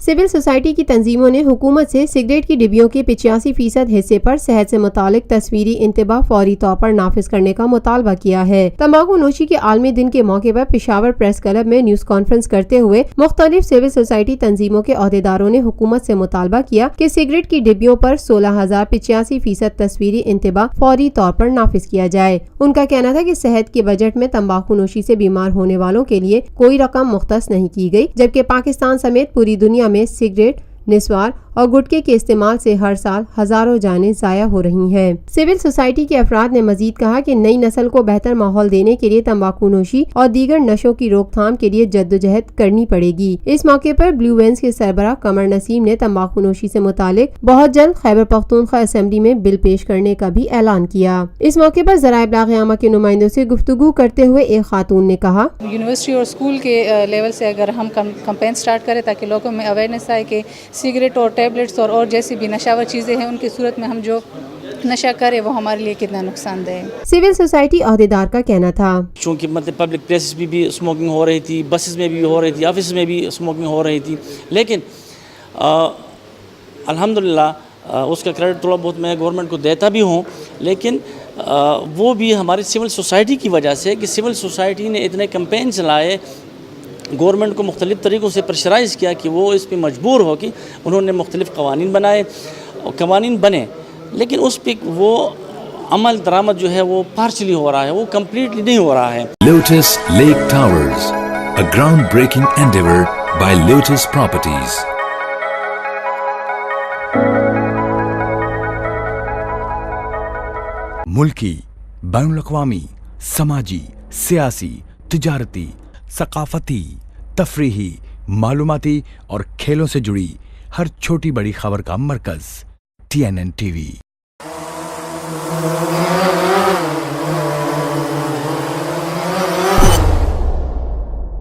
Civil society की तंजीमों ने हुकूमत से सिगरेट की डिब्बियों के 85% हिस्से पर सेहत से मुतालिक तस्वीरी इंतबाह फौरी तौर पर नाफिज करने का मुतालबा किया है। तंबाकू नोशी के आलमी दिन के मौके पर पेशावर प्रेस क्लब में न्यूज कॉन्फ्रेंस करते हुए मुख्तलिफ सिविल सोसाइटी तंजीमों के अहदेदारों ने हुकूमत से मुतालबा किया कि सिगरेट की डिब्बियों पर 16,085% तस्वीरी इंतबाह फौरी तौर पर नाफिज किया जाए। उनका कहना था कि सेहत के बजट में तंबाकू नोशी से बीमार होने वालों के लिए कोई रकम मुख्तस नहीं की गई, जबकि पाकिस्तान समेत पूरी दुनिया में सिगरेट, निस्वार और गुटखे के इस्तेमाल से हर साल हजारों जानें जाया हो रही हैं। सिविल सोसाइटी के अफराद ने मजीद कहा कि नई नस्ल को बेहतर माहौल देने के लिए तंबाकू नोशी और दीगर नशों की रोकथाम के लिए जद्दोजहद करनी पड़ेगी। इस मौके पर ब्लू वेंस के सरबराह कमर नसीम ने तंबाकू नोशी से मुतालिक बहुत जल्द खैबर पख्तूनख्वा असेंबली में बिल पेश करने का भी ऐलान किया। इस मौके पर ज़राए इब्लाग आमा के नुमाइंदों से गुफ्तगू करते हुए एक खातून ने कहा, यूनिवर्सिटी और स्कूल के लेवल से अगर हम कैंपेन स्टार्ट करें ताकि लोगों में अवेयरनेस आए कि सिगरेट और टैबलेट्स और जैसी भी नशावर चीज़ें हैं उनकी सूरत में हम जो नशा करे वो हमारे लिए कितना नुकसानदेह है। सिविल सोसाइटी अहदेदार का कहना था, चूँकि मतलब पब्लिक प्लेसेस भी स्मोकिंग हो रही थी, बसेस में भी हो रही थी, ऑफिस में भी स्मोकिंग हो रही थी, लेकिन अल्हम्दुलिल्लाह उसका क्रेडिट थोड़ा बहुत मैं गवर्नमेंट को देता भी हूँ, लेकिन वो भी हमारी सिविल सोसाइटी की वजह से कि सिविल सोसाइटी ने इतने कैंपेन चलाए, गवर्नमेंट को मुख्तलिफ़ तरीक़ों से प्रेशराइज़ किया कि वो इस पर मजबूर हो कि उन्होंने मुख्तलिफ़ क़वानीन बनाए और क़वानीन बने, लेकिन उस पर वो अमल दरामद जो है वो पार्शली हो रहा है, वो कम्प्लीटली नहीं हो रहा है। Lotus Lake Towers, a ground breaking endeavour by Lotus Properties. मुल्की, बैनुल-अक़वामी, समाजी, सियासी, तिजारती, सकाफती, तफरीही, मालूमाती और खेलों से जुड़ी हर छोटी बड़ी खबर का मरकज TNN TV।